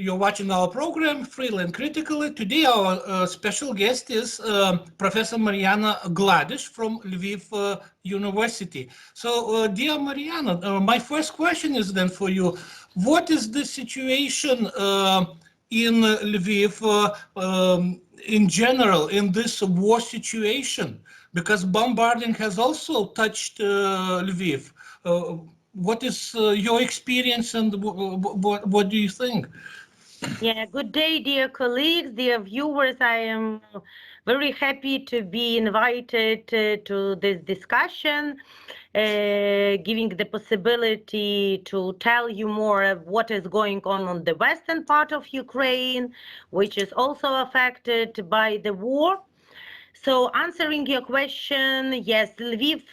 you're watching our program, Freely and Critically. Today, our special guest is Professor Marianna Gladysh from Lviv University. So, dear Marianna, my first question is then for you, what is the situation in Lviv in general, in this war situation? Because bombarding has also touched Lviv. What is your experience and what do you think? Yeah, good day, dear colleagues, dear viewers. I am very happy to be invited to this discussion, giving the possibility to tell you more of what is going on the western part of Ukraine, which is also affected by the war. So answering your question, yes, Lviv,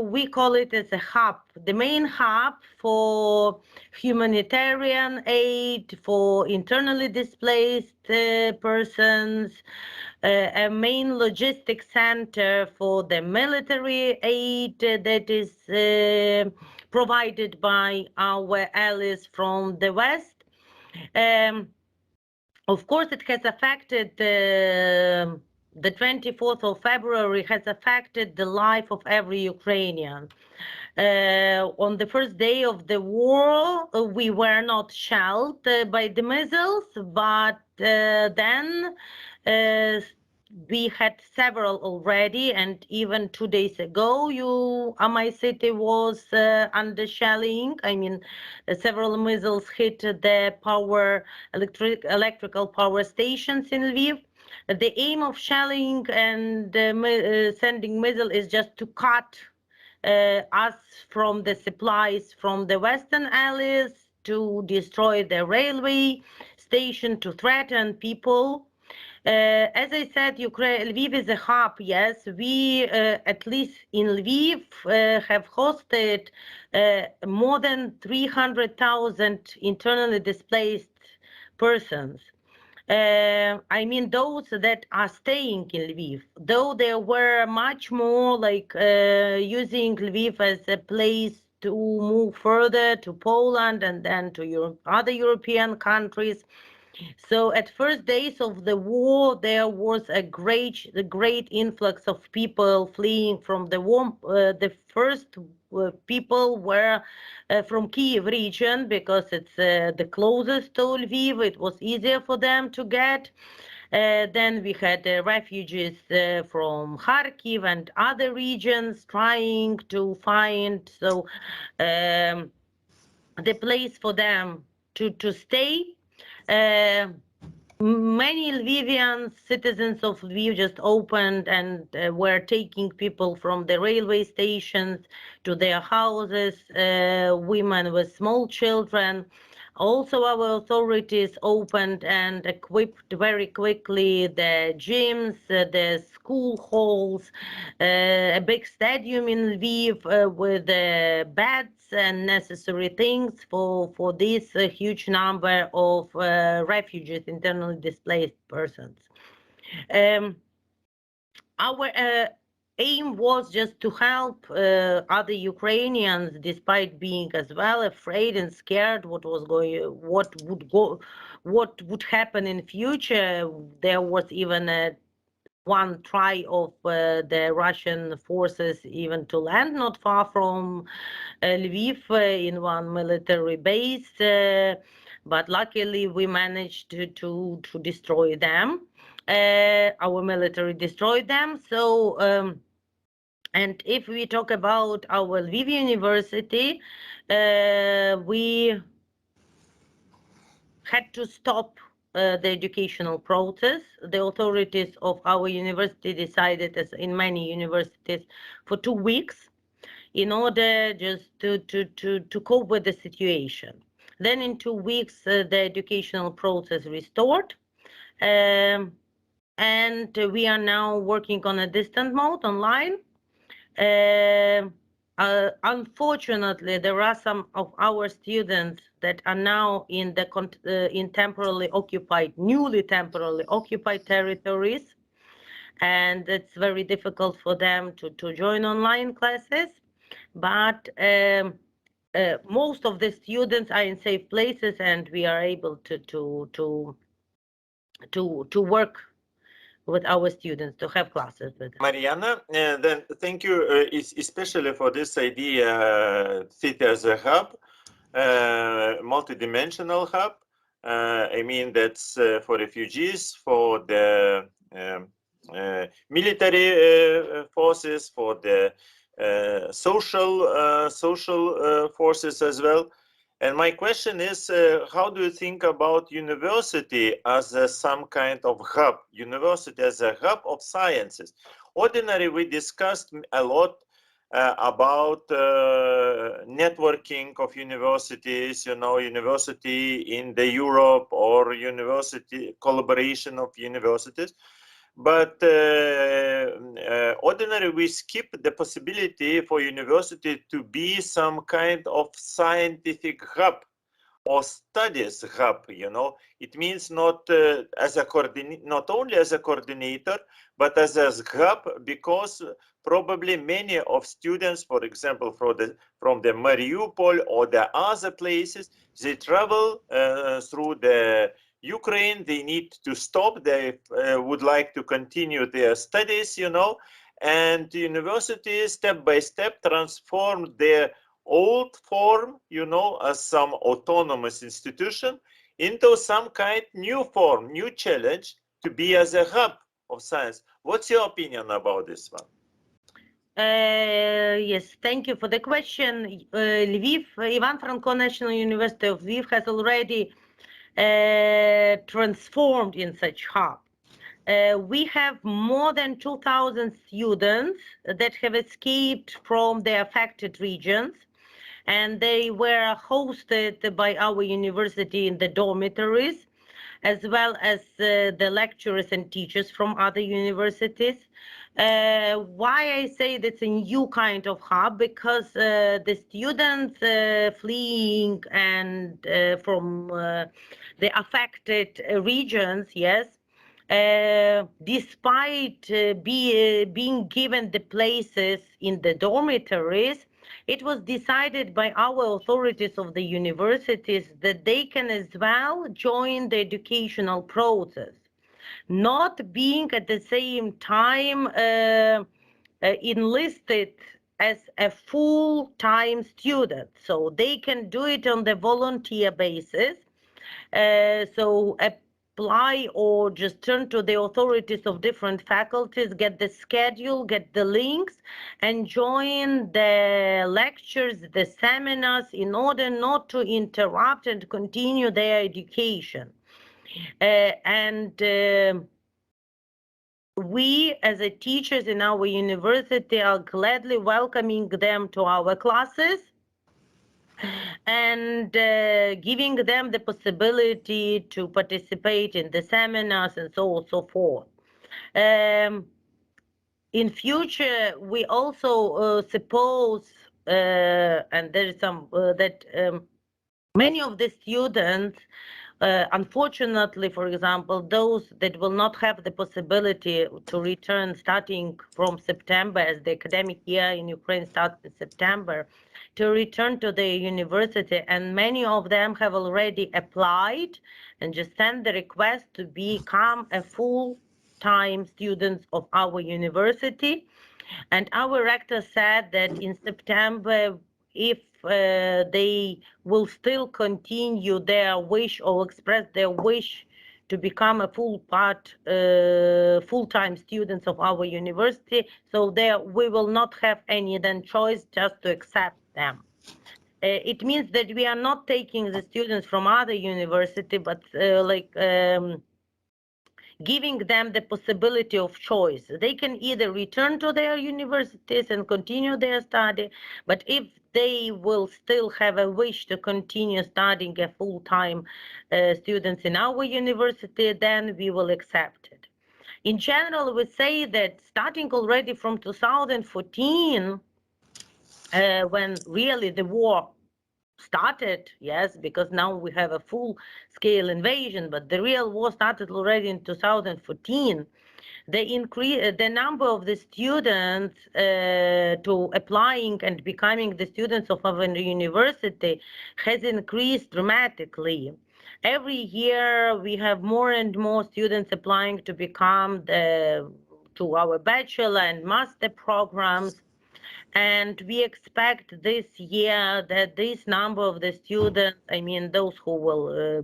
we call it as a hub, the main hub for humanitarian aid, for internally displaced persons, a main logistics center for the military aid that is provided by our allies from the West. Of course, it has affected the 24th of February has affected the life of every Ukrainian. On the first day of the war, we were not shelled by the missiles, but then we had several already, and even 2 days ago, my city was under shelling. I mean, several missiles hit the electrical power stations in Lviv. The aim of shelling and sending missile is just to cut us from the supplies from the Western allies, to destroy the railway station, to threaten people. As I said, Lviv is a hub. Yes, we, at least in Lviv, have hosted more than 300,000 internally displaced persons. I mean, those that are staying in Lviv, though there were much more like using Lviv as a place to move further to Poland and then to other European countries. So at first days of the war, there was a great influx of people fleeing from the war. The first people were from Kiev region, because it's the closest to Lviv. It was easier for them to get. Then we had refugees from Kharkiv and other regions trying to find the place for them to stay. Many Lvivian citizens of Lviv just opened and were taking people from the railway stations to their houses, women with small children. Also, our authorities opened and equipped very quickly the gyms, the school halls, a big stadium in Lviv with beds and necessary things for this huge number of refugees, internally displaced persons. Our aim was just to help other Ukrainians, despite being as well afraid and scared what would happen in future. There was even one try of the Russian forces even to land not far from Lviv in one military base, but luckily we managed to destroy them. Our military destroyed them. So, and if we talk about our Lviv University, we had to stop the educational process. The authorities of our university decided, as in many universities, for 2 weeks in order just to cope with the situation. Then in 2 weeks, the educational process restored. And we are now working on a distant mode online. Unfortunately, there are some of our students that are now in the newly temporarily occupied territories, and it's very difficult for them to join online classes. But most of the students are in safe places, and we are able to work with our students, to have classes with them. Marianna, then thank you especially for this idea, city as a hub, multidimensional hub. I mean, that's for refugees, for the military forces, for the social forces as well. And my question is, how do you think about university as some kind of hub, university as a hub of sciences? Ordinarily, we discussed a lot about networking of universities, you know, university in the Europe or university collaboration of universities. But ordinarily, we skip the possibility for university to be some kind of scientific hub or studies hub. You know, it means not as a not only as a coordinator, but as a hub, because probably many of students, for example, from the Mariupol or the other places, they travel through the Ukraine, they need to stop, they would like to continue their studies, you know, and universities step by step transform their old form, you know, as some autonomous institution into some kind new form, new challenge to be as a hub of science. What's your opinion about this one? Yes, thank you for the question. Lviv, Ivan Franko National University of Lviv has already transformed in such hub. We have more than 2,000 students that have escaped from the affected regions, and they were hosted by our university in the dormitories, as well as the lecturers and teachers from other universities. Why I say that's a new kind of hub? Because the students fleeing and from the affected regions, yes, despite being given the places in the dormitories, it was decided by our authorities of the universities that they can as well join the educational process, not being at the same time enlisted as a full-time student. So they can do it on the volunteer basis. So apply or just turn to the authorities of different faculties, get the schedule, get the links, and join the lectures, the seminars, in order not to interrupt and continue their education. We, as a teachers in our university, are gladly welcoming them to our classes and giving them the possibility to participate in the seminars and so on and so forth. In future, we also suppose, and there is some that many of the students, unfortunately, for example, those that will not have the possibility to return starting from September, as the academic year in Ukraine starts in September, to return to the university, and many of them have already applied and just sent the request to become a full-time students of our university. And our rector said that in September, if they will still continue their wish or express their wish to become a full-time students of our university, so there we will not have any then choice just to accept them. It means that we are not taking the students from other university, but giving them the possibility of choice. They can either return to their universities and continue their study, but if they will still have a wish to continue studying a full-time students in our university, then we will accept it. In general, we say that starting already from 2014, when really the war started, yes, because now we have a full-scale invasion, but the real war started already in 2014. the number of the students to applying and becoming the students of our university has increased dramatically. Every year we have more and more students applying to become to our bachelor and master programs. And we expect this year that this number of the students, I mean, those who will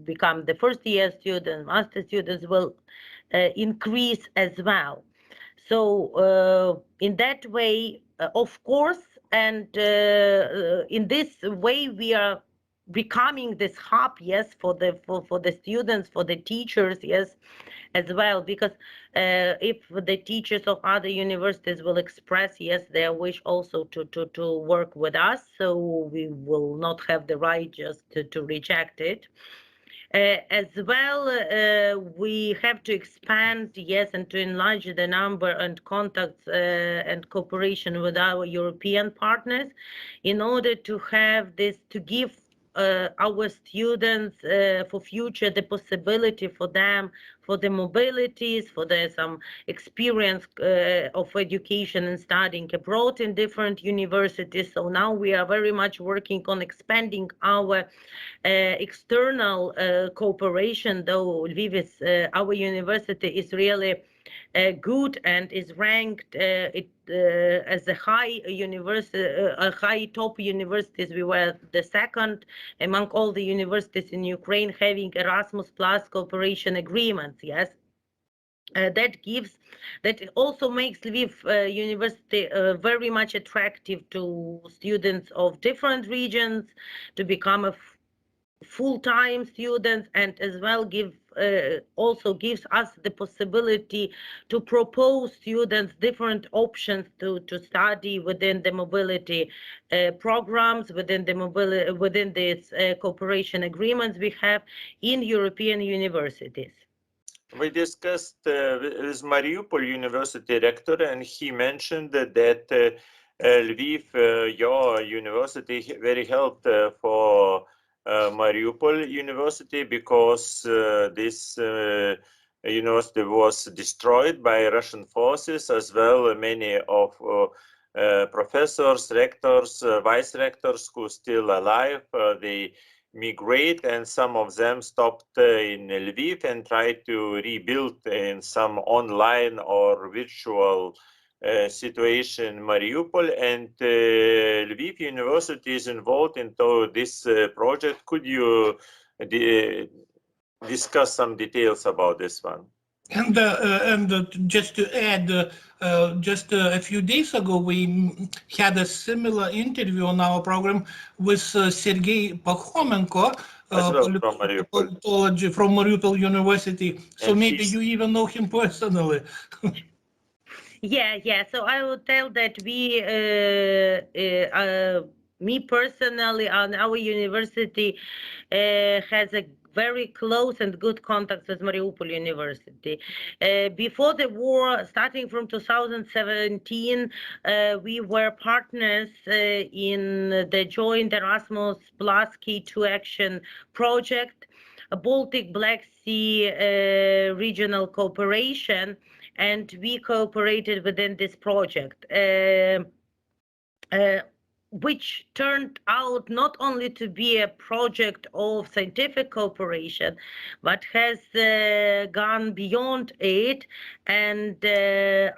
become the first year students, master students, will increase as well. So in that way, of course, and in this way, we are becoming this hub, yes, for the students, for the teachers, yes, as well, because if the teachers of other universities will express, yes, their wish also to work with us, so we will not have the right just to reject it. As well, we have to expand, yes, and to enlarge the number and contacts and cooperation with our European partners in order to have this, to give our students for future the possibility for them, for the mobilities, for some experience of education and studying abroad in different universities. So now we are very much working on expanding our external cooperation, though Lviv is, our university is really good and is ranked as a high university, high top universities. We were the second among all the universities in Ukraine having Erasmus Plus cooperation agreements. Yes. That also makes Lviv University very much attractive to students of different regions to become a full-time students, and as well also gives us the possibility to propose students different options to study within the mobility programs, within these cooperation agreements we have in European universities. We discussed with Mariupol University rector, and he mentioned that Lviv, your university, very helped for Mariupol University, because this university was destroyed by Russian forces, as well many of professors, rectors, vice rectors who are still alive, they migrate, and some of them stopped in Lviv and tried to rebuild in some online or virtual situation in Mariupol, and Lviv University is involved into this project. Could you discuss some details about this one? And just to add, just a few days ago, we had a similar interview on our program with Sergei Pakhomenko, politology from Mariupol University. So and maybe you even know him personally. Yeah. So I will tell that me personally, and our university has a very close and good contacts with Mariupol University. Before the war, starting from 2017, we were partners in the joint Erasmus Plus K2 Action project, a Baltic Black Sea regional cooperation, and we cooperated within this project, which turned out not only to be a project of scientific cooperation, but has gone beyond it, and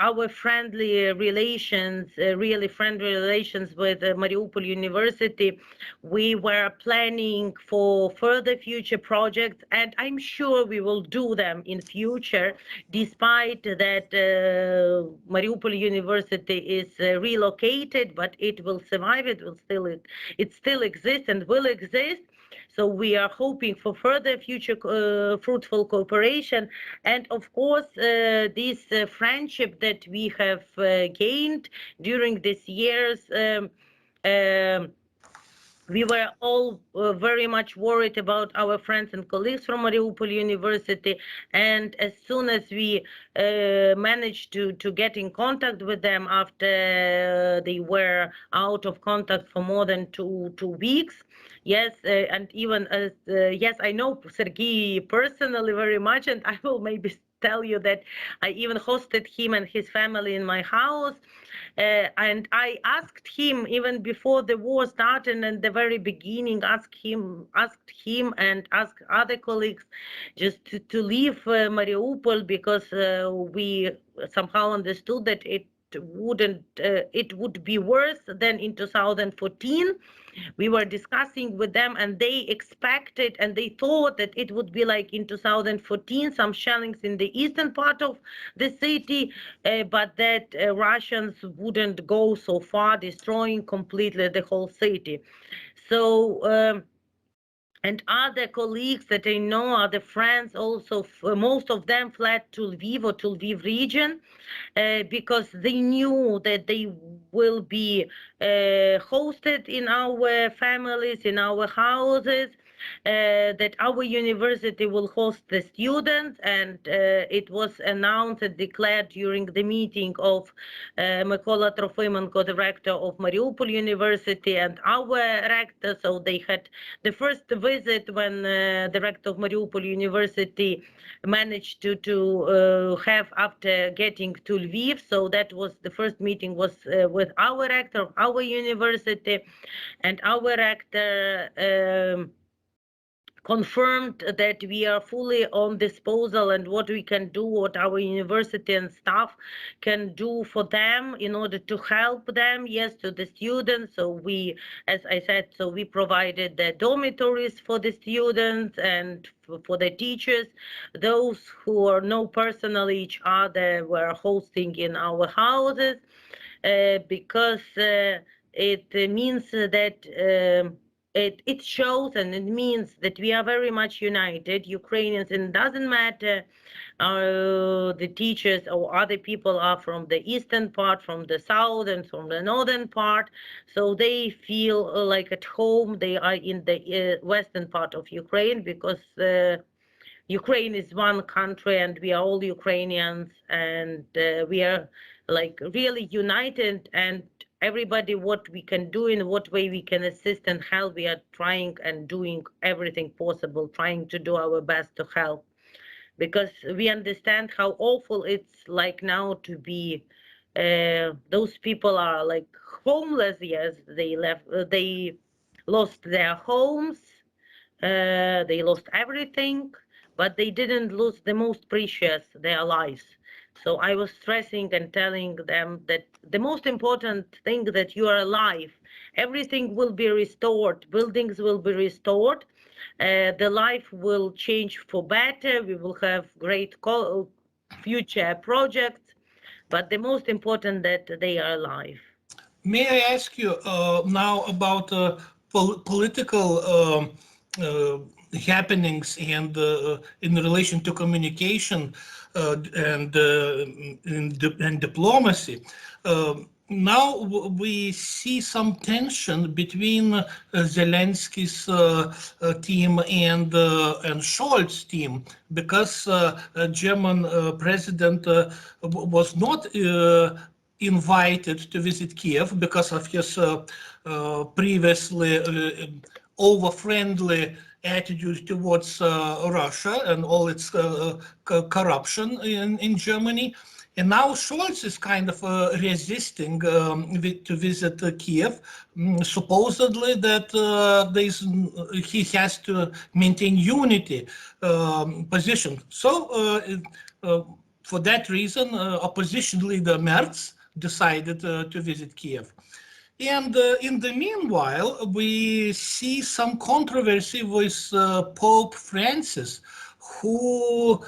our friendly relations, really friendly relations with Mariupol University, we were planning for further future projects, and I'm sure we will do them in future, despite that Mariupol University is relocated, but it will survive. It still exists and will exist. So we are hoping for further future fruitful cooperation, and of course this friendship that we have gained during these years. We were all very much worried about our friends and colleagues from Mariupol University, and as soon as we managed to get in contact with them after they were out of contact for more than two weeks, yes, and even as yes, I know Sergei personally very much, and I will maybe tell you that I even hosted him and his family in my house. And I asked him even before the war started, and the very beginning, asked him and asked other colleagues just to leave Mariupol, because we somehow understood that it would be worse than in 2014. We were discussing with them, and they expected and they thought that it would be like in 2014, some shellings in the eastern part of the city, but that Russians wouldn't go so far, destroying completely the whole city. So and other colleagues that I know, other friends also, most of them fled to Lviv or to Lviv region, because they knew that they will be hosted in our families, in our houses, that our university will host the students, and it was announced and declared during the meeting of Mykola Trofimenko, the rector of Mariupol University, and our rector. So they had the first visit when the rector of Mariupol University managed to have after getting to Lviv. So that was the first meeting was with our rector of our university, and our rector confirmed that we are fully on disposal, and what we can do, what our university and staff can do for them in order to help them, yes, to the students. So we, as I said, so we provided the dormitories for the students and for the teachers. Those who know personally each other were hosting in our houses, because it means that it shows, and it means that we are very much united, Ukrainians, and it doesn't matter the teachers or other people are from the eastern part, from the south, and from the northern part. So they feel like at home. They are in the western part of Ukraine, because Ukraine is one country, and we are all Ukrainians, and we are like really united, and everybody, what we can do, in what way we can assist and help, we are trying and doing everything possible, trying to do our best to help, because we understand how awful it's like now to be, those people are like homeless. Yes, they lost their homes, they lost everything, but they didn't lose the most precious, their lives. So I was stressing and telling them that the most important thing, that you are alive, everything will be restored, buildings will be restored, the life will change for better, we will have great future projects, but the most important that they are alive. May I ask you now about political happenings and in relation to communication and diplomacy? Now we see some tension between Zelensky's team and Scholz team, because German president was not invited to visit Kiev because of his previously over-friendly attitude towards Russia and all its corruption in Germany. And now Scholz is kind of resisting to visit Kiev, supposedly that he has to maintain unity position. So for that reason, opposition leader Merz decided to visit Kiev. And in the meanwhile, we see some controversy with Pope Francis, who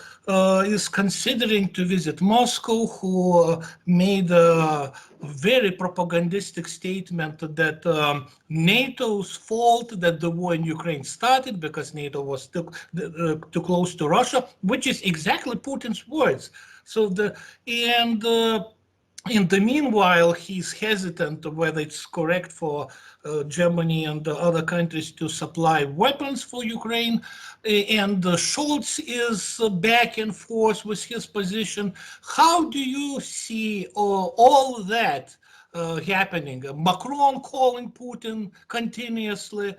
is considering to visit Moscow, who made a very propagandistic statement that NATO's fault that the war in Ukraine started because NATO was too close to Russia, which is exactly Putin's words. So in the meanwhile, he's hesitant whether it's correct for Germany and the other countries to supply weapons for Ukraine. And Scholz is back and forth with his position. How do you see all that happening? Macron calling Putin continuously,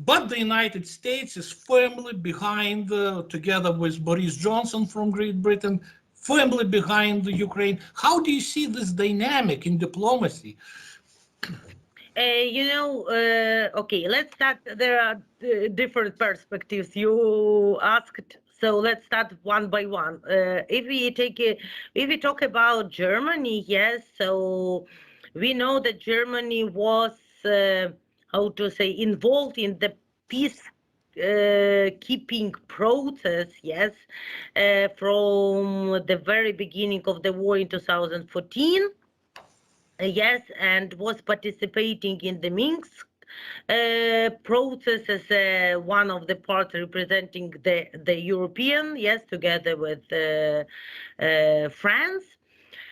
but the United States is firmly behind, together with Boris Johnson from Great Britain, firmly behind the Ukraine. How do you see this dynamic in diplomacy? Okay, let's start. There are different perspectives you asked, so let's start one by one. If we talk about Germany, yes, so we know that Germany was, how to say, involved in the peace keeping process, yes, from the very beginning of the war in 2014. Yes, and was participating in the Minsk process as one of the parts representing the European, yes, together with France.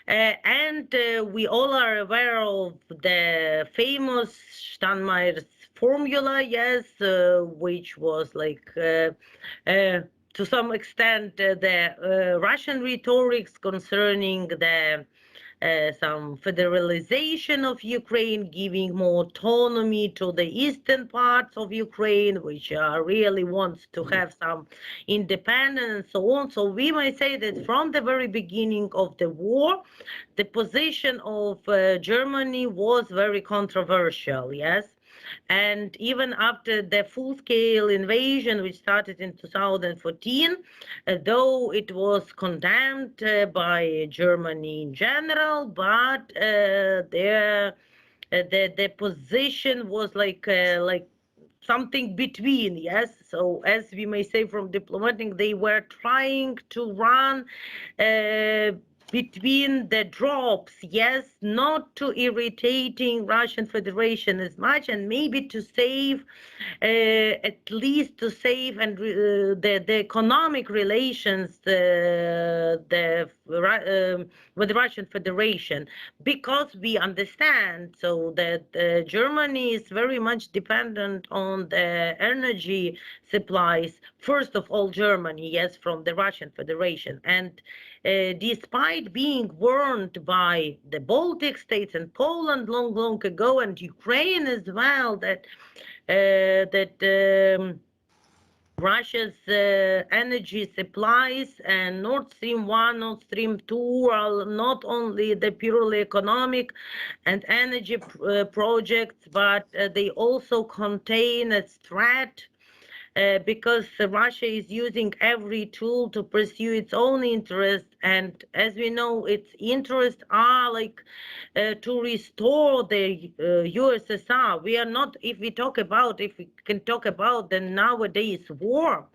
And we all are aware of the famous Steinmeier's formula, yes, which was like to some extent the Russian rhetorics concerning the some federalization of Ukraine, giving more autonomy to the eastern parts of Ukraine, which really wants to have some independence and so on. So we might say that from the very beginning of the war, the position of Germany was very controversial, yes. And even after the full-scale invasion, which started in 2014, though it was condemned by Germany in general, but the position was like something between, yes. So as we may say from diplomatic, they were trying to run between the drops, yes, not to irritating Russian Federation as much, and maybe to save, at least to save and the economic relations with the Russian Federation, because we understand so that Germany is very much dependent on the energy supplies, first of all Germany, yes, from the Russian Federation. And despite being warned by the Baltic states and Poland long ago, and Ukraine as well, that Russia's energy supplies and Nord Stream 1, Nord Stream 2 are not only the purely economic and energy projects, but they also contain a threat because Russia is using every tool to pursue its own interest. And as we know, its interests are like to restore the USSR. We are not, if we can talk about the nowadays war,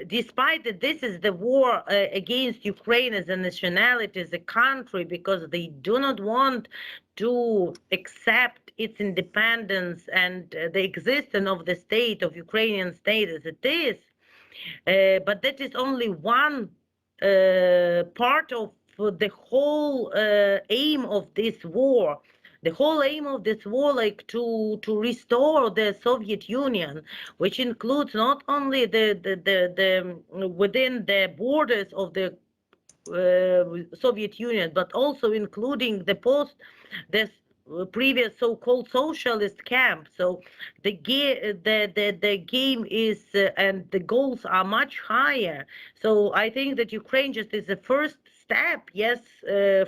despite that this is the war against Ukraine as a nationality, as a country, because they do not want to accept its independence and the existence of the state, of Ukrainian state as it is. But that is only one part of the whole aim of this war. The whole aim of this war, like to restore the Soviet Union, which includes not only the within the borders of the Soviet Union, but also including the previous so-called socialist camp. So the game is and the goals are much higher. So I think that Ukraine just is the first step, yes,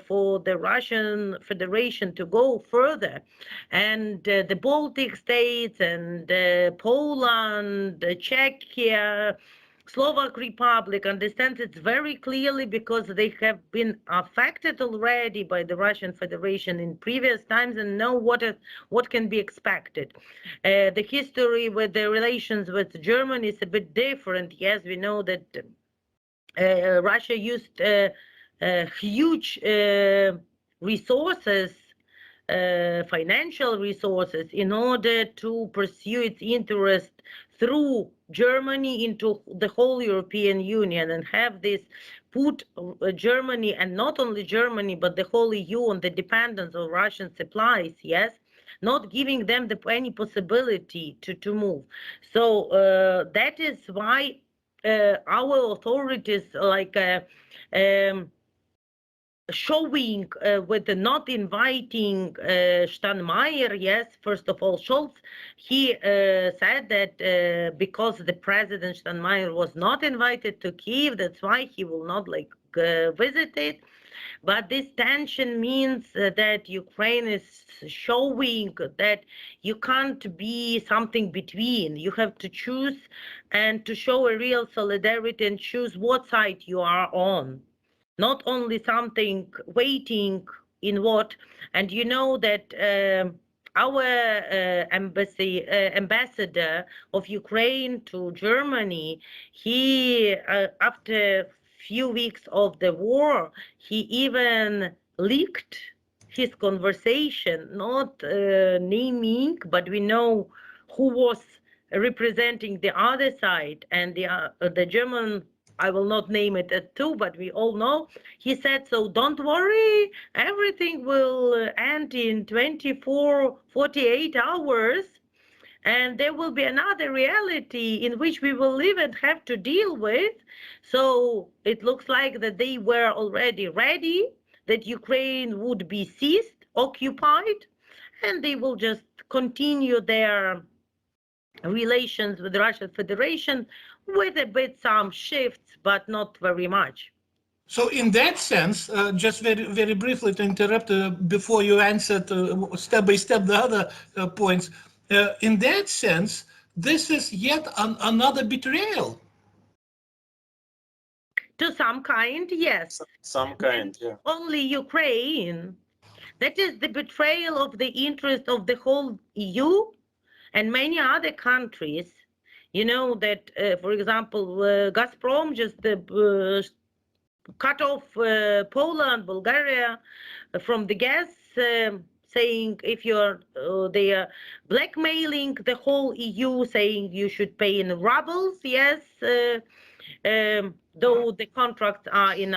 for the Russian Federation to go further. And the Baltic states and Poland, Czechia, Slovak Republic understands it very clearly, because they have been affected already by the Russian Federation in previous times and know what can be expected. The history with the relations with Germany is a bit different. Yes, we know that Russia used huge resources, financial resources, in order to pursue its interest through Germany into the whole European Union, and have this put Germany, and not only Germany, but the whole EU, on the dependence of Russian supplies, yes, not giving them any possibility to move. So that is why our authorities, like showing with the not inviting Steinmeier, yes, first of all, Scholz, he said that because the President Steinmeier was not invited to Kiev, that's why he will not visit it. But this tension means that Ukraine is showing that you can't be something between. You have to choose and to show a real solidarity and choose what side you are on. Not only something waiting in what, and you know that our ambassador of Ukraine to Germany, he after few weeks of the war, he even leaked his conversation, not naming, but we know who was representing the other side, and the German, I will not name it too, but we all know. He said, so don't worry, everything will end in 24, 48 hours, and there will be another reality in which we will live and have to deal with. So it looks like that they were already ready, that Ukraine would be seized, occupied, and they will just continue their relations with the Russian Federation with a bit some shifts, but not very much. So in that sense, just very briefly to interrupt before you answered step by step the other points, in that sense, this is yet another betrayal. To some kind, yes. Some kind, yeah. Only Ukraine. That is the betrayal of the interest of the whole EU and many other countries. You know that, for example, Gazprom just cut off Poland, Bulgaria from the gas, saying if you're, they are blackmailing the whole EU, saying you should pay in rubles, yes, though the contracts are in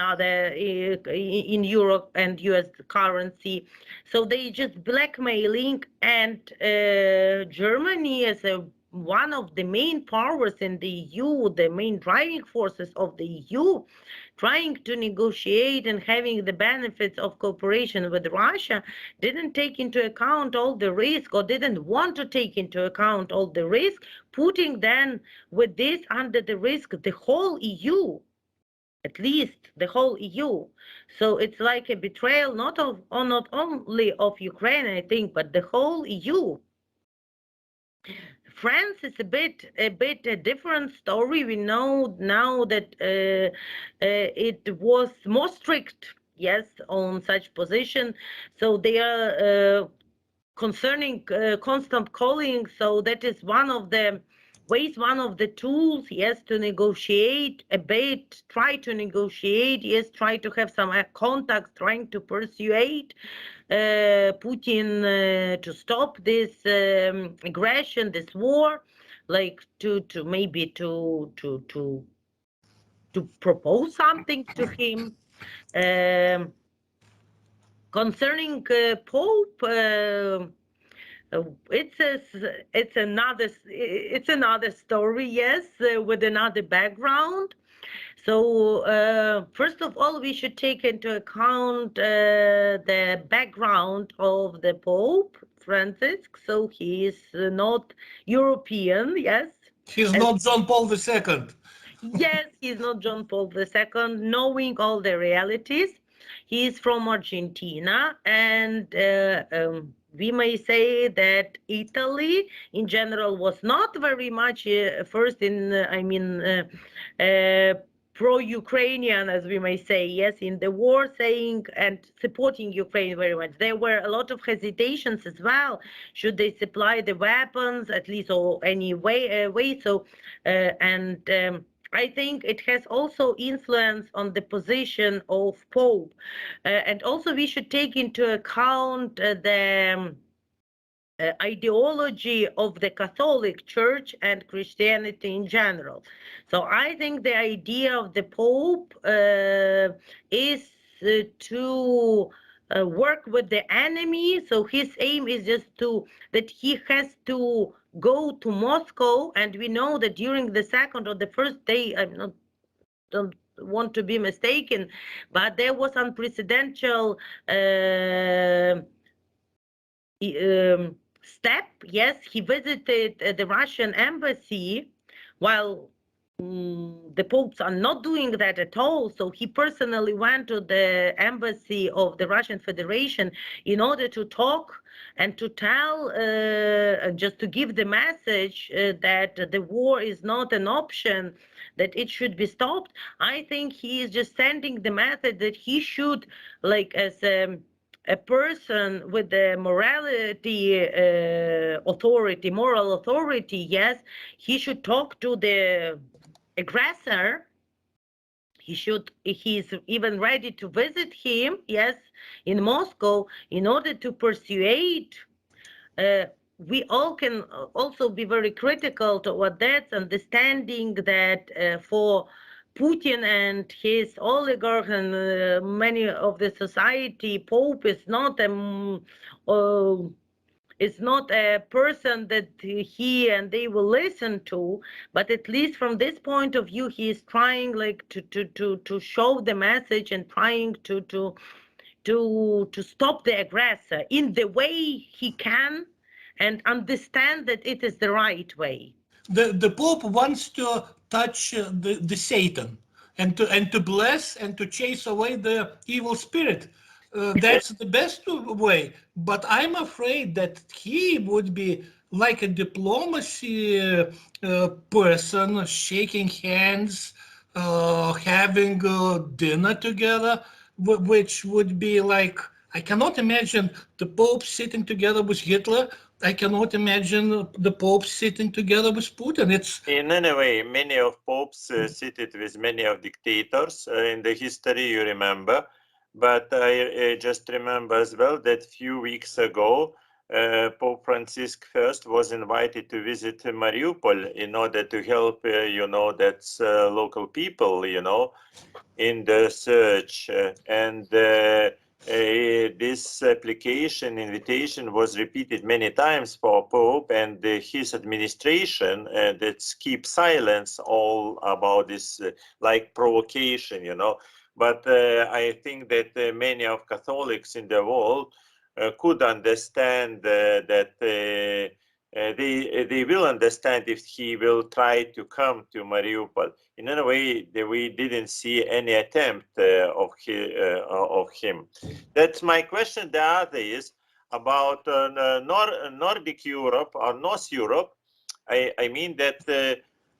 Europe and US currency. So they just blackmailing, and Germany as one of the main powers in the EU, the main driving forces of the EU, trying to negotiate and having the benefits of cooperation with Russia, didn't take into account all the risk, or didn't want to take into account all the risk, putting then with this under the risk the whole EU, at least the whole EU. So it's like a betrayal not only of Ukraine, I think, but the whole EU. France is a bit a different story. We know now that it was more strict, yes, on such position. So they are concerning constant calling. So that is one of the ways, one of the tools, yes, to negotiate a bit, try to negotiate, yes, try to have some contacts, trying to persuade Putin to stop this aggression, this war, like to maybe to propose something to him. Concerning Pope, it's another story, yes, with another background. So first of all, we should take into account the background of the Pope Francis. So he is not European, yes. He's not John Paul II. Yes, he's not John Paul II, knowing all the realities. He is from Argentina, and we may say that Italy in general was not very much first in, pro-Ukrainian, as we may say, yes, in the war, saying and supporting Ukraine very much. There were a lot of hesitations as well. Should they supply the weapons, at least, or any way? So, I think it has also influence on the position of Pope. And also we should take into account the ideology of the Catholic Church and Christianity in general. So I think the idea of the Pope is to work with the enemy. So his aim is just that he has to go to Moscow, and we know that during the second or the first day, want to be mistaken, but there was unprecedented step. Yes, he visited the Russian embassy while the popes are not doing that at all. So he personally went to the embassy of the Russian Federation in order to talk and to tell, just to give the message that the war is not an option, that it should be stopped. I think he is just sending the message that he should, like, as a person with the morality authority, moral authority, yes, he should talk to the aggressor. He's even ready to visit him, yes, in Moscow, in order to persuade. We all can also be very critical toward that, understanding that for Putin and his oligarchs and many of the society, Pope is not a person that he and they will listen to, but at least from this point of view, he is trying, like, to show the message and trying to stop the aggressor in the way he can, and understand that it is the right way. The Pope wants to touch the Satan and to bless and to chase away the evil spirit. That's the best way. But I'm afraid that he would be like a diplomacy person, shaking hands, having dinner together, which would be like, I cannot imagine the Pope sitting together with Hitler. I cannot imagine the Pope sitting together with Putin. It's in any way, many of popes seated with many of dictators in the history, you remember. But I just remember as well that few weeks ago, Pope Francis I was invited to visit Mariupol in order to help, that's local people, in the search. This invitation was repeated many times for Pope and his administration that keep silence all about this like provocation, But I think that many of Catholics in the world could understand that they will understand if he will try to come to Mariupol. In any way, we didn't see any attempt of him. That's my question. The other is about Nordic Europe or North Europe. I mean that,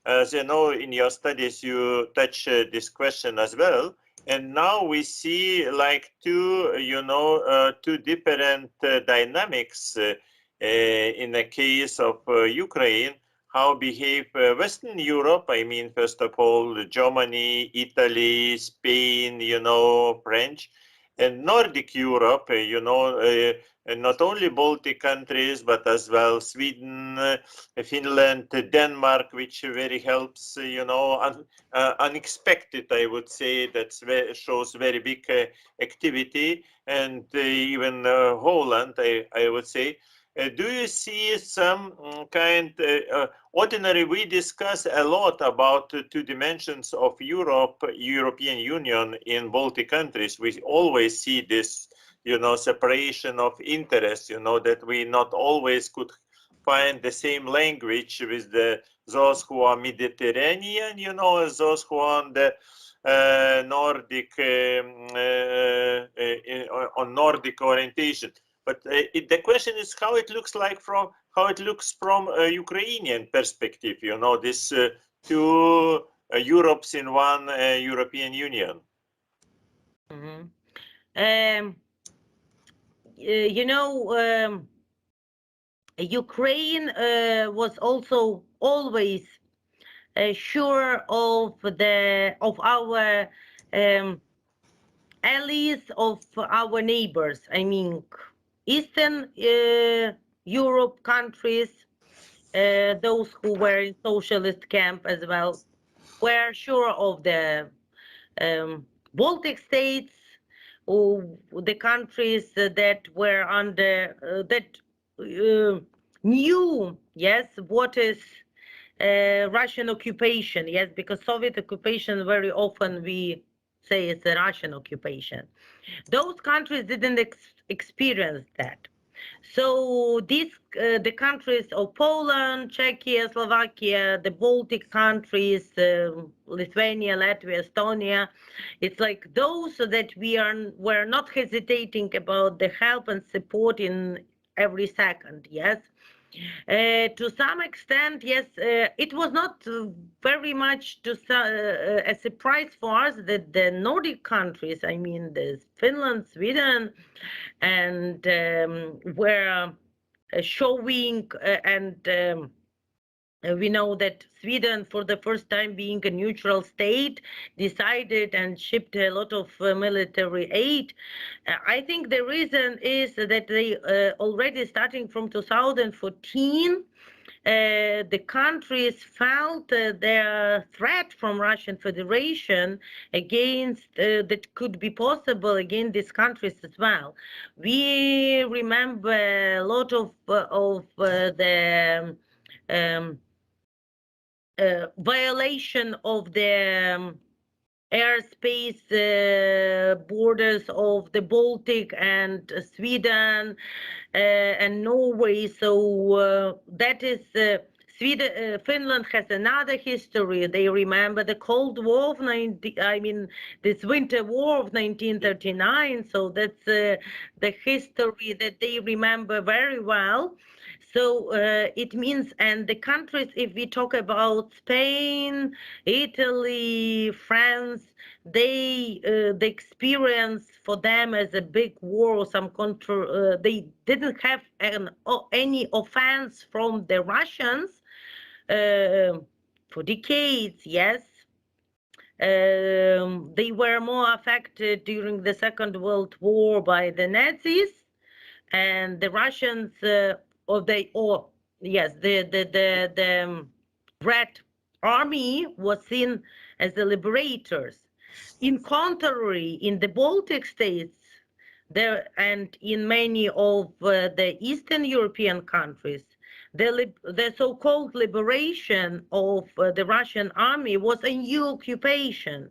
as you know, in your studies, you touch this question as well. And now we see like two different dynamics in the case of Ukraine, how behave Western Europe, I mean, first of all, Germany, Italy, Spain, French, and Nordic Europe, not only Baltic countries, but as well Sweden, Finland, Denmark, which very helps, unexpected, I would say, that shows very big activity, and even Holland, I would say. Do you see some ordinary, we discuss a lot about two dimensions of European Union in Baltic countries. We always see this, separation of interests, that we not always could find the same language with those who are Mediterranean, those who are on the Nordic, on Nordic orientation. But the question is how it looks from a Ukrainian perspective. This two Europes in one European Union. Mm-hmm. Ukraine was also always sure of our allies, of our neighbors. I mean, Eastern Europe countries, those who were in socialist camp as well, were sure of the Baltic states, the countries that were under that knew, yes, what is Russian occupation, yes, because Soviet occupation very often we say it's a Russian occupation. Those countries didn't experience that. So these the countries of Poland, Czechia, Slovakia, the Baltic countries, Lithuania, Latvia, Estonia, it's like those that we're not hesitating about the help and support in every second, yes. To some extent, yes, it was not very much a surprise for us that the Nordic countries, I mean, the Finland, Sweden, and were showing we know that Sweden, for the first time being a neutral state, decided and shipped a lot of military aid. I think the reason is that they already starting from 2014, the countries felt their threat from Russian Federation against that could be possible against these countries as well. We remember a lot of the violation of the airspace borders of the Baltic and Sweden and Norway. So that is Sweden. Finland has another history. They remember the Cold War of this Winter War of 1939. So that's the history that they remember very well. So it means, and the countries, if we talk about Spain, Italy, France, they the experience for them as a big war or some they didn't have any offense from the Russians for decades, yes. They were more affected during the Second World War by the Nazis, and the Russians the Red Army was seen as the liberators. In contrary, in the Baltic states and in many of the Eastern European countries, the so-called liberation of the Russian army was a new occupation,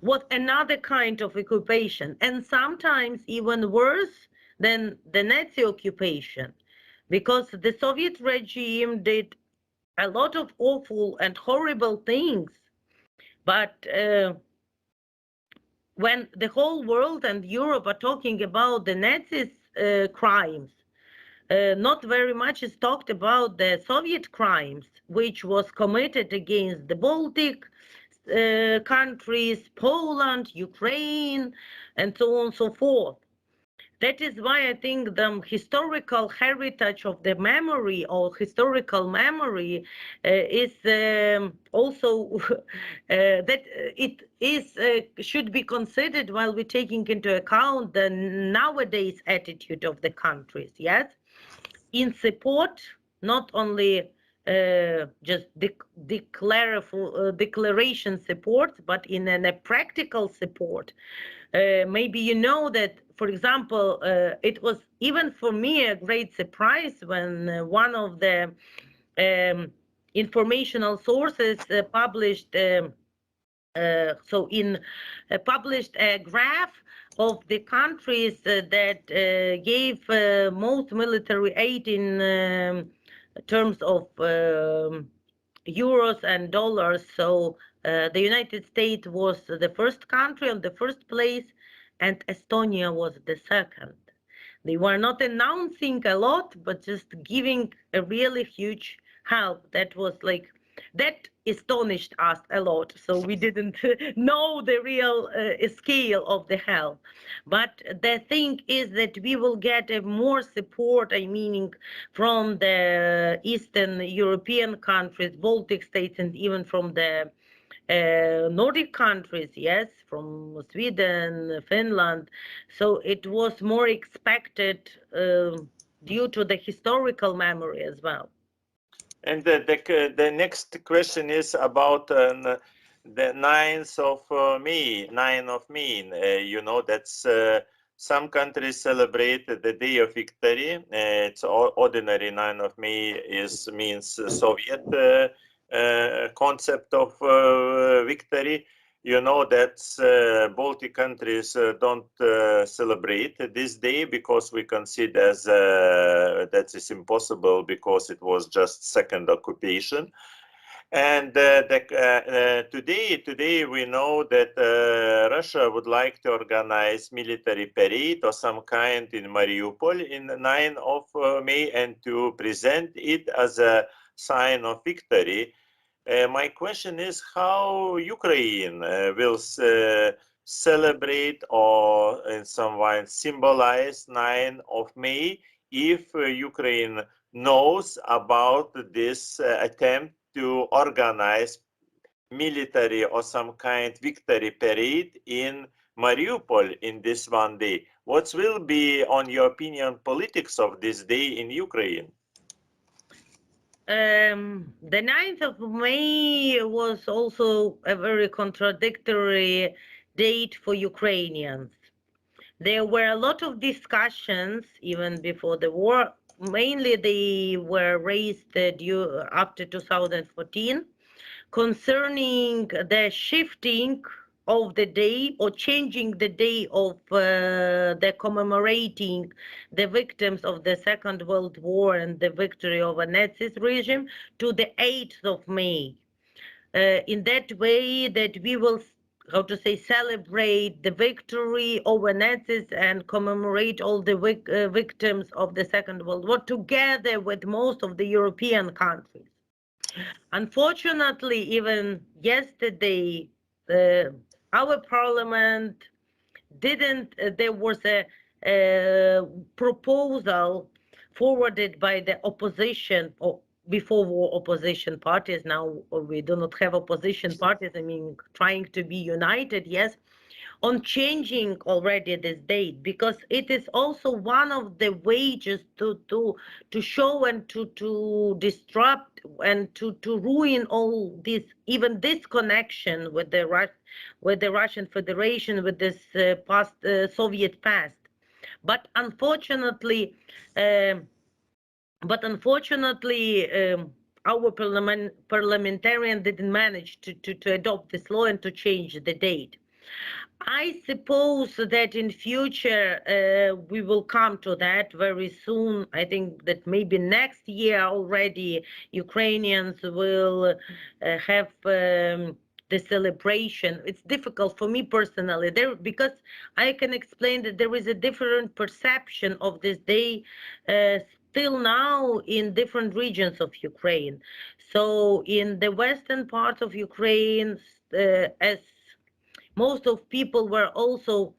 was another kind of occupation, and sometimes even worse than the Nazi occupation, because the Soviet regime did a lot of awful and horrible things. But when the whole world and Europe are talking about the Nazis' crimes, not very much is talked about the Soviet crimes, which was committed against the Baltic countries, Poland, Ukraine, and so on and so forth. That is why I think the historical heritage of the memory or historical memory is also that it is should be considered while we're taking into account the nowadays attitude of the countries, yes, in support, not only just declaration support, but in a practical support. Maybe you know that, for example, it was even for me a great surprise when one of the informational sources published published a graph of the countries that gave most military aid in terms of euros and dollars. So the United States was the first country on the first place, and Estonia was the second. They were not announcing a lot, but just giving a really huge help. That was like, that astonished us a lot. So we didn't know the real scale of the help. But the thing is that we will get more support, I mean, from the Eastern European countries, Baltic states, and even from the Nordic countries, yes, from Sweden, Finland. So it was more expected due to the historical memory as well. And the next question is about the 9th of May. 9th of May. You know, that's Some countries celebrate the Day of Victory. It's ordinary 9th of May means Soviet concept of victory. You know that Baltic countries don't celebrate this day because we consider that is impossible because it was just second occupation. And today we know that Russia would like to organize military parade or some kind in Mariupol in 9th of May and to present it as a sign of victory. My question is how Ukraine will celebrate or in some way symbolize 9th of May if Ukraine knows about this attempt to organize military or some kind victory parade in Mariupol in this one day. What will be, on your opinion, politics of this day in Ukraine? The 9th of May was also a very contradictory date for Ukrainians. There were a lot of discussions even before the war. Mainly they were raised after 2014 concerning the shifting of the day or changing the day of the commemorating the victims of the Second World War and the victory over Nazi regime to the 8th of May. In that way that we will, how to say, celebrate the victory over Nazis and commemorate all the victims of the Second World War together with most of the European countries. Unfortunately, even yesterday, our parliament didn't, there was a proposal forwarded by the opposition or before war opposition parties. Now we do not have opposition parties, I mean, trying to be united, yes, on changing already this date, because it is also one of the ways to show and to disrupt and to ruin all this, even this connection with the Russian Federation, with this past Soviet past. But unfortunately, our parliamentarian didn't manage to adopt this law and to change the date. I suppose that in future we will come to that very soon. I think that maybe next year already Ukrainians will have the celebration. It's difficult for me personally there because I can explain that there is a different perception of this day still now in different regions of Ukraine. So in the western part of Ukraine, as most of people were also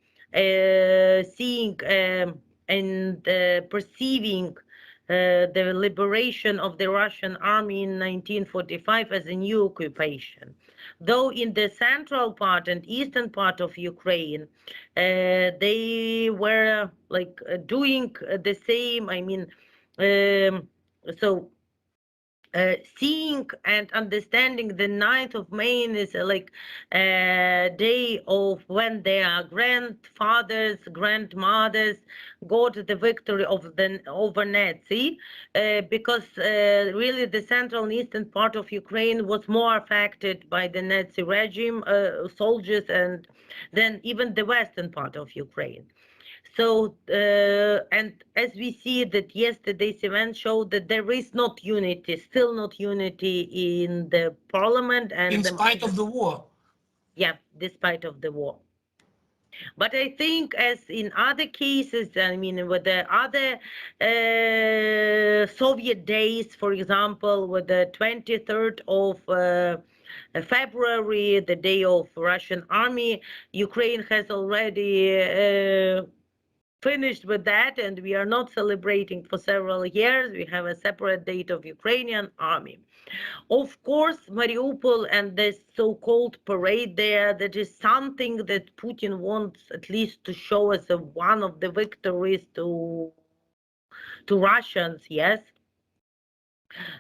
seeing and perceiving the liberation of the Russian army in 1945 as a new occupation. Though in the central part and eastern part of Ukraine, they were like doing the same, I mean, seeing and understanding the 9th of May is like a day of when their grandfathers, grandmothers got the victory over Nazi, because really the central and eastern part of Ukraine was more affected by the Nazi regime, soldiers, and then even the western part of Ukraine. So, and as we see that yesterday's event showed that there is not unity, still not unity in the parliament. And in spite of the war. Yeah, despite of the war. But I think as in other cases, I mean, with the other Soviet days, for example, with the 23rd of February, the day of Russian army, Ukraine has already finished with that, and we are not celebrating for several years. We have a separate date of Ukrainian army. Of course, Mariupol and this so-called parade there, that is something that Putin wants at least to show as one of the victories to Russians, yes.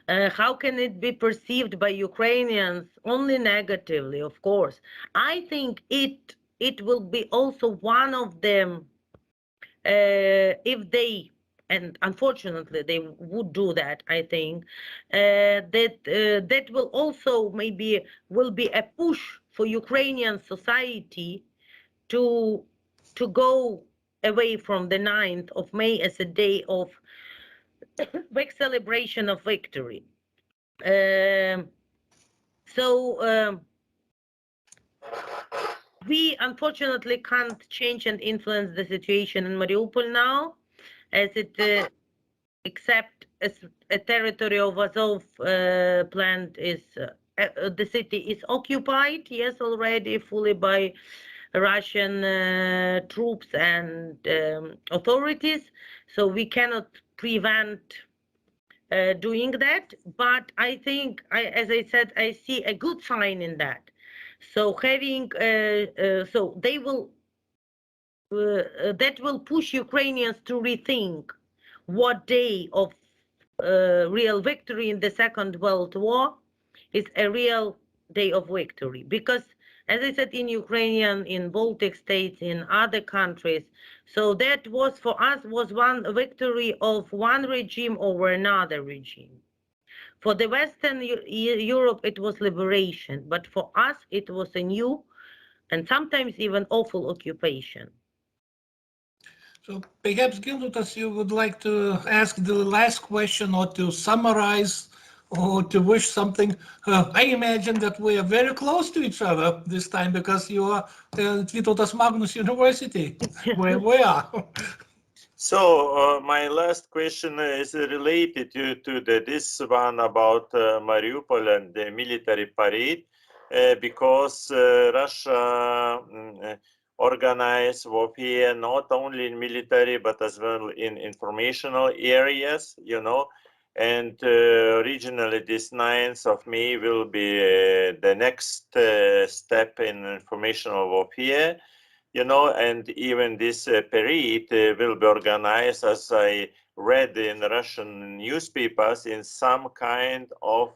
How can it be perceived by Ukrainians? Only negatively, of course. I think it will be also one of them if they, and unfortunately they would do that, I think, that will also maybe will be a push for Ukrainian society to go away from the 9th of May as a day of big celebration of victory. We unfortunately can't change and influence the situation in Mariupol now, as it except as a territory of Azov plant is the city is occupied, yes, already fully by Russian troops and authorities, so we cannot prevent doing that. But I think, as I said, I see a good sign in that. So having, so they will, that will push Ukrainians to rethink what day of real victory in the Second World War is a real day of victory. Because, as I said, in Ukrainian, in Baltic states, in other countries, so that was for us was one victory of one regime over another regime. For the Western Europe, it was liberation, but for us, it was a new and sometimes even awful occupation. So perhaps, Gintautas, you would like to ask the last question or to summarize or to wish something. I imagine that we are very close to each other this time because you are at Vytautas Magnus University, where we are. So my last question is related to this one about Mariupol and the military parade, because Russia organized warfare not only in military but as well in informational areas, you know, and regionally this 9th of May will be the next step in informational warfare. You know, and even this parade will be organized, as I read in Russian newspapers, in some kind of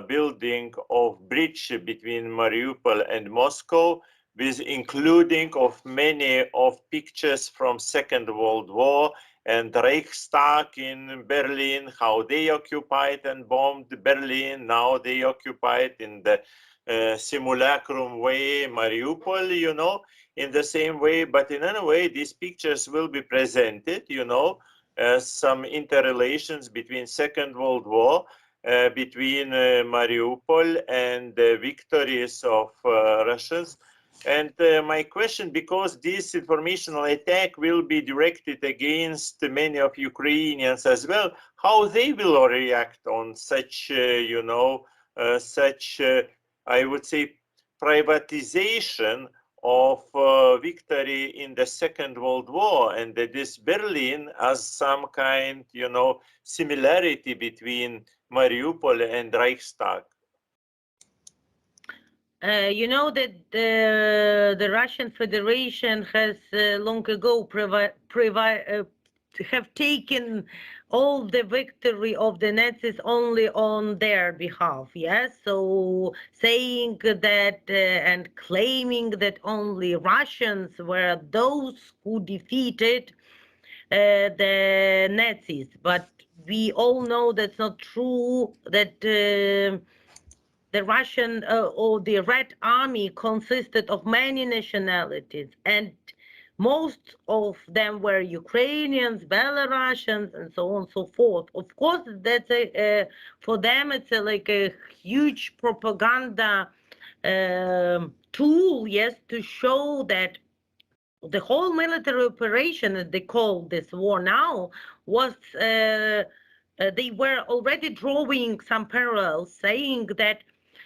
building of bridge between Mariupol and Moscow, with including of many of pictures from Second World War and Reichstag in Berlin, how they occupied and bombed Berlin. Now they occupied in the simulacrum way Mariupol, you know, in the same way. But in any way, these pictures will be presented, you know, as some interrelations between Second World War, between Mariupol and the victories of Russians. And my question, because this informational attack will be directed against many of Ukrainians as well, how they will react on such, you know, such I would say privatization of victory in the Second World War, and that this Berlin as some kind, you know, similarity between Mariupol and Reichstag. You know that the Russian Federation has long ago have taken all the victory of the Nazis only on their behalf, yes? So saying that and claiming that only Russians were those who defeated the Nazis. But we all know that's not true, that the Russian or the Red Army consisted of many nationalities, and most of them were Ukrainians, Belarusians, and so on and so forth. Of course, that's for them it's like a huge propaganda tool, yes, to show that the whole military operation, as they call this war now, was they were already drawing some parallels, saying that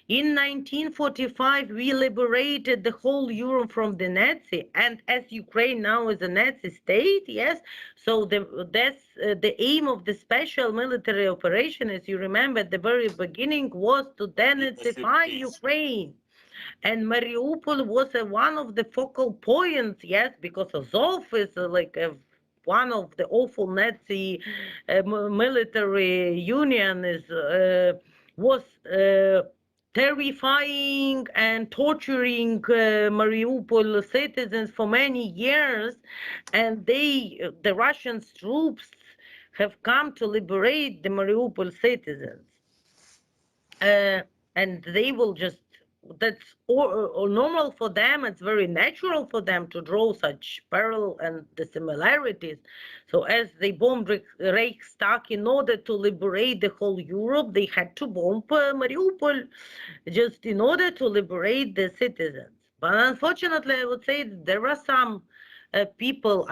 in 1945, we liberated the whole Europe from the Nazi, and as Ukraine now is a Nazi state, yes, so that's the aim of the special military operation, as you remember at the very beginning, was to denazify Ukraine. And Mariupol was one of the focal points, yes, because Azov is like one of the awful Nazi military union is was terrifying and torturing Mariupol citizens for many years, and the Russian troops have come to liberate the Mariupol citizens, and they will just, that's or normal for them. It's very natural for them to draw such parallel and the similarities. So as they bombed Reichstag in order to liberate the whole Europe, they had to bomb Mariupol just in order to liberate the citizens. But unfortunately, I would say there are some people,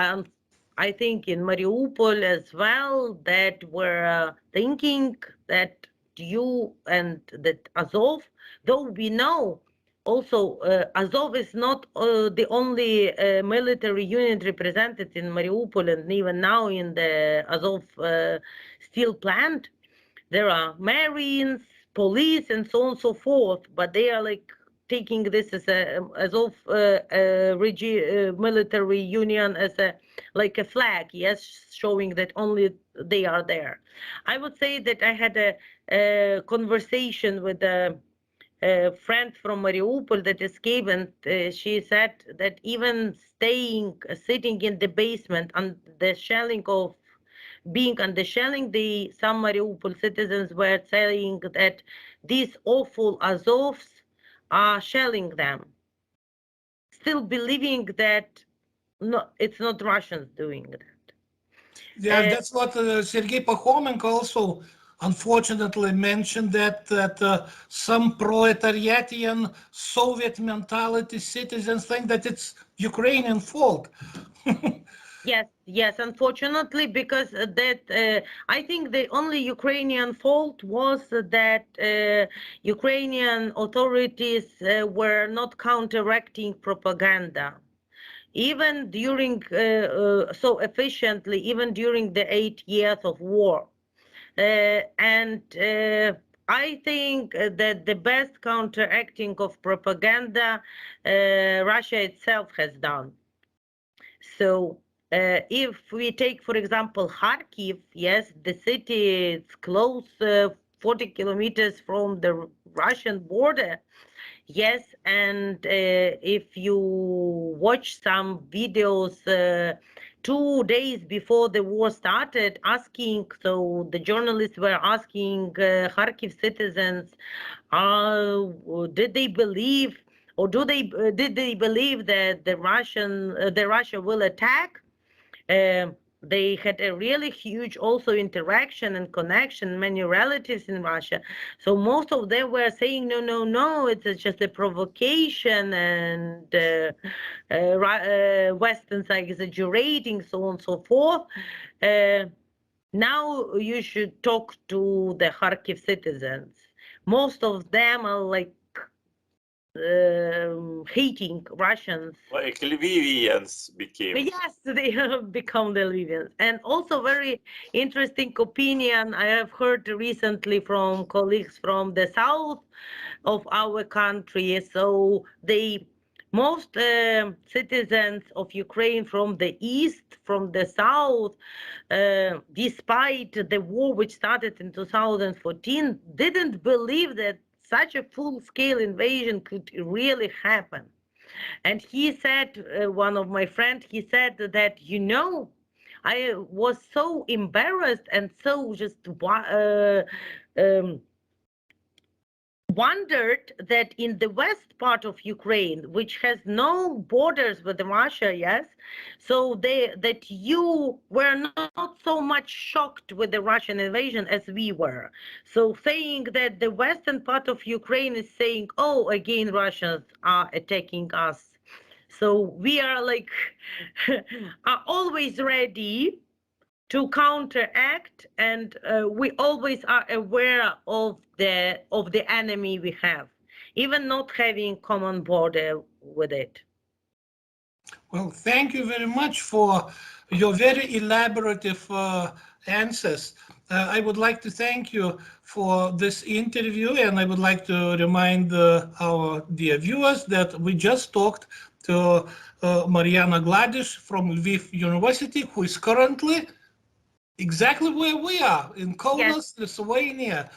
I think in Mariupol as well, that were thinking that you and that Azov, though we know also Azov is not the only military unit represented in Mariupol, and even now in the Azov steel plant, there are Marines, police, and so on and so forth, but they are like taking this as a Azov military union as a like a flag, yes, showing that only they are there. I would say that I had a conversation with a friend from Mariupol that escaped, and she said that even sitting in the basement and the shelling of being under shelling, some Mariupol citizens were saying that these awful Azovs are shelling them, still believing that no, it's not Russians doing that. Yeah, that's what Sergei Pakhomenko also unfortunately mentioned, that some proletariatian Soviet mentality citizens think that it's Ukrainian fault. Yes, unfortunately, because that I think the only Ukrainian fault was that Ukrainian authorities were not counteracting propaganda. Even during, so efficiently, even during the 8 years of war. And I think that the best counteracting of propaganda Russia itself has done. So if we take, for example, Kharkiv, yes, the city is close 40 kilometers from the Russian border. Yes, and if you watch some videos 2 days before the war started, asking, so the journalists were asking Kharkiv citizens, did they believe, or did they believe that the Russia will attack? They had a really huge also interaction and connection, many relatives in Russia. So most of them were saying, no, it's just a provocation, and Westerns are exaggerating, so on and so forth. Now you should talk to the Kharkiv citizens. Most of them are like hating Russians. Like Lvivians became. Yes, they have become the Lvivians. And also very interesting opinion I have heard recently from colleagues from the south of our country. So most citizens of Ukraine from the east, from the south, despite the war which started in 2014, didn't believe that such a full-scale invasion could really happen. And he said, one of my friends, he said that, I was so embarrassed and so just wondered that in the west part of Ukraine, which has no borders with Russia, yes, so that you were not so much shocked with the Russian invasion as we were. So saying that the western part of Ukraine is saying, oh, again, Russians are attacking us. So we are like, are always ready to counteract, and we always are aware of the enemy we have, even not having common border with it. Well, thank you very much for your very elaborative answers. I would like to thank you for this interview, and I would like to remind our dear viewers that we just talked to Marianna Gladysh from Lviv University, who is currently exactly where we are, in Kaunas, yes, Lithuania.